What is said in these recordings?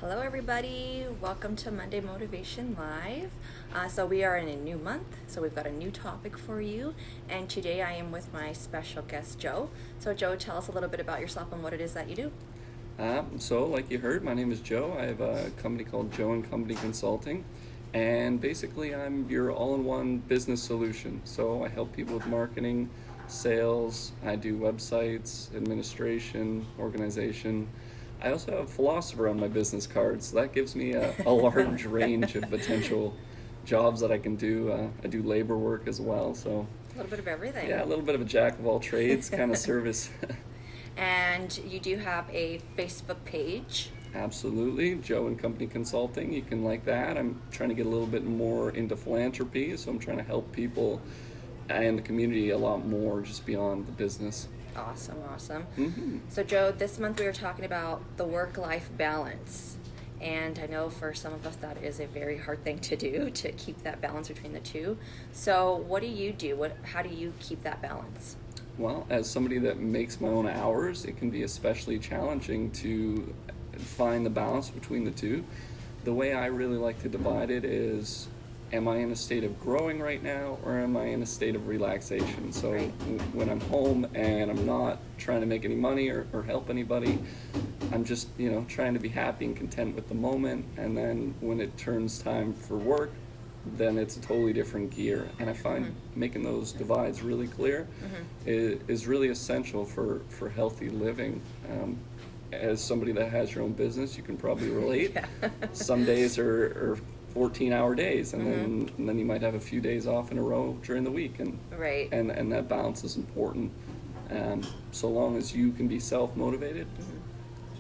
Hello, everybody. Welcome to Monday Motivation Live. So we are in a new month, so we've got a new topic for you. And today I am with my special guest, Joe. So, Joe, tell us a little bit about yourself and what it is that you do. So, like you heard, my name is Joe. I have a company called Joe and Company Consulting, and basically, I'm your all-in-one business solution. So, I help people with marketing, sales. I do websites, administration, organization. I also have philosopher on my business card, so that gives me a large range of potential jobs that I can do. I do labor work as well, so A little bit of everything. yeah, a little bit of a jack of all trades kind of service. And you do have a Facebook page. Absolutely, Joe and Company Consulting. You can like that. I'm trying to get a little bit more into philanthropy, so I'm trying to help people and the community a lot more just beyond the business. Awesome. Mm-hmm. So, Joe, this month we were talking about the work-life balance. And I know for some of us that is a very hard thing to do, to keep that balance between the two. So what do you do? How do you keep that balance? Well, as somebody that makes my own hours, it can be especially challenging to find the balance between the two. The way I really like to divide it is, am I in a state of growing right now, or am I in a state of relaxation? So Right. when I'm home and I'm not trying to make any money or help anybody, I'm just, trying to be happy and content with the moment. And then when it turns time for work, then it's a totally different gear. And I find making those divides really clear is really essential for healthy living. As somebody that has your own business, you can probably relate. Yeah. Some days are 14-hour days, and then you might have a few days off in a row during the week, and Right. and that balance is important. So long as you can be self-motivated,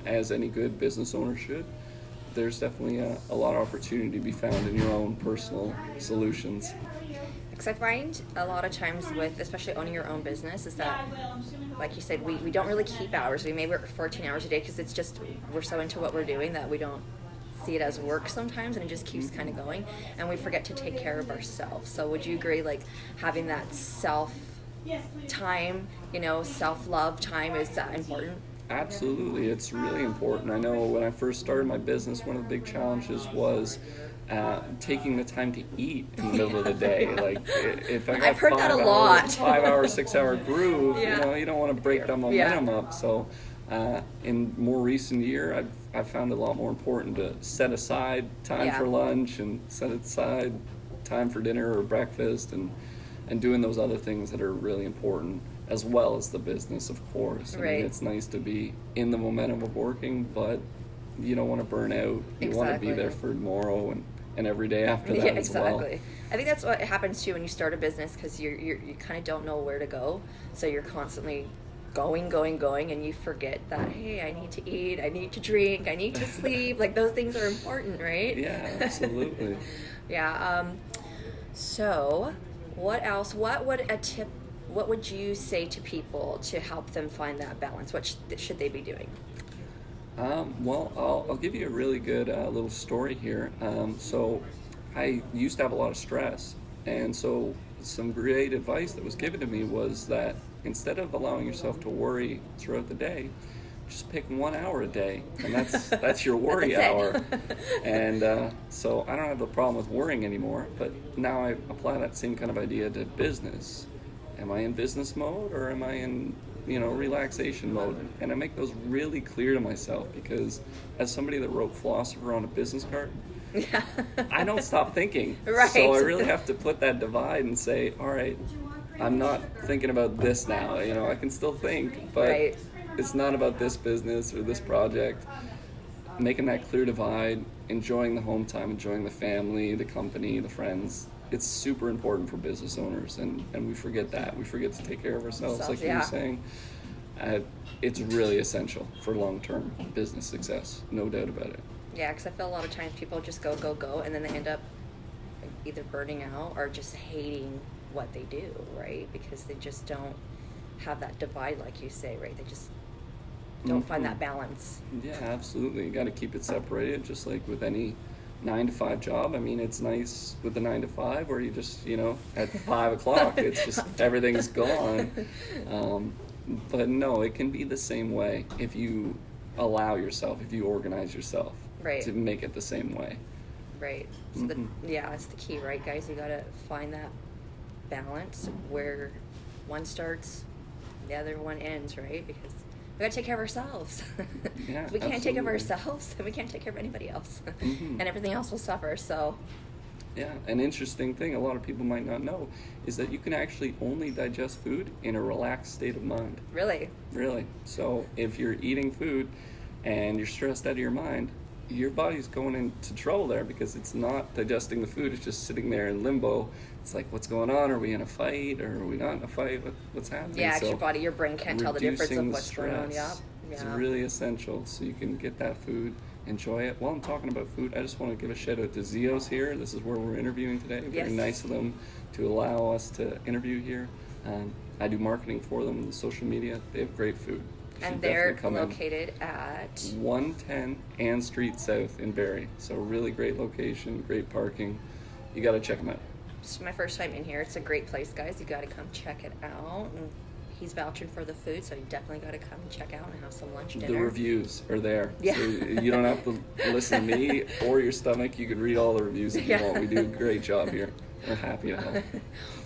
as any good business owner should, there's definitely a lot of opportunity to be found in your own personal solutions. Because I find a lot of times with, especially owning your own business, is that, like you said, we don't really keep hours. We may work 14 hours a day because it's just, we're so into what we're doing that we don't see it as work sometimes, and it just keeps kind of going, and we forget to take care of ourselves. So would you agree, like, having that self time, self-love time, is that important? Absolutely, it's really important. I know when I first started my business, one of the big challenges was taking the time to eat in the middle of the day. Like, if I got I've heard that a lot. 5 hour, 6 hour groove, Yeah. you don't want to break that momentum up. So in more recent year, I've found it a lot more important to set aside time for lunch and set aside time for dinner or breakfast, and doing those other things that are really important, as well as the business, of course. I Right. mean, it's nice to be in the momentum of working, but you don't want to burn out. You want to be Exactly. there for tomorrow and every day after that as well. Exactly. I think that's what happens too when you start a business, because you kind of don't know where to go, so you're constantly going, and you forget that, hey, I need to eat, I need to drink, I need to sleep. Like, those things are important, right? Yeah, absolutely. Yeah. So, what else? What would you say to people to help them find that balance? What should they be doing? Well, I'll give you a really good little story here. So I used to have a lot of stress, and so some great advice that was given to me was that instead of allowing yourself to worry throughout the day, just pick 1 hour a day, and that's your worry That's it. hour. And so I don't have the problem with worrying anymore, but now I apply that same kind of idea to business. Am I in business mode, or am I in relaxation mode? And I make those really clear to myself, because as somebody that wrote philosopher on a business card, Yeah. I don't stop thinking. Right. So I really have to put that divide and say, all right, I'm not thinking about this now. I can still think, but Right. it's not about this business or this project. Making that clear divide, enjoying the home time, enjoying the family, the company, the friends. It's super important for business owners, and we forget that. We forget to take care of ourselves, like you were saying. It's really essential for long-term business success, no doubt about it. Yeah, because I feel a lot of times people just go, and then they end up either burning out or just hating what they do, right? Because they just don't have that divide, like you say, right? They just don't find that balance. Yeah, absolutely. You got to keep it separated, just like with any 9 to 5 job. I mean, it's nice with the 9 to 5 where you just, at 5 o'clock, it's just everything's gone. But no, it can be the same way if you allow yourself, if you organize yourself, Right. to make it the same way. Right. So that's the key, right, guys? You gotta find that balance where one starts, the other one ends, right? Because we gotta take care of ourselves. Yeah, If we can't take care of absolutely. ourselves, then we can't take care of anybody else, Mhm. and everything else will suffer. So, Yeah, an interesting thing a lot of people might not know is that you can actually only digest food in a relaxed state of mind. really, Really. So if you're eating food and you're stressed out of your mind, your body's going into trouble there because it's not digesting the food. It's just sitting there in limbo. It's like, what's going on? Are we in a fight or are we not in a fight? What's happening? yeah, 'cause So your body, your brain can't tell the difference reducing of the what's going on. Yeah, stress is yeah. really essential so you can get that food, enjoy it. While I'm talking about food, I just want to give a shout out to Zios here. This is where we're interviewing today. Very Yes. nice of them to allow us to interview here. I do marketing for them, the social media. They have great food. You And should they're definitely come in. located at 110 Ann Street South in Barrie. So really great location, great parking. You got to check them out. It's my first time in here. It's a great place, guys. You got to come check it out. And he's vouching for the food, so you definitely got to come and check out and have some lunch, dinner. The reviews are there. Yeah. So you don't have to listen to me or your stomach. You can read all the reviews if Yeah. you want. We do a great job here. We're happy to help.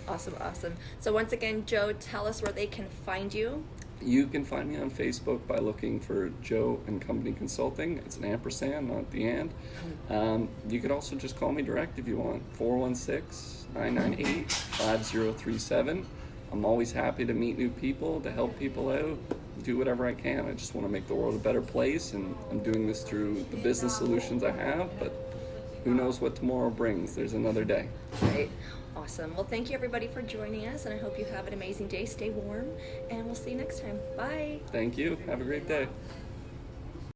Awesome, awesome. So once again, Joe, tell us where they can find you. You can find me on Facebook by looking for Joe and Company Consulting. It's an ampersand, not the and. You can also just call me direct if you want. 416-998-5037. I'm always happy to meet new people, to help people out, do whatever I can. I just want to make the world a better place, and I'm doing this through the business solutions I have, but who knows what tomorrow brings. There's another day. Right. Awesome. Well, thank you everybody for joining us, and I hope you have an amazing day. Stay warm, and we'll see you next time. Bye. Thank you. Have a great day.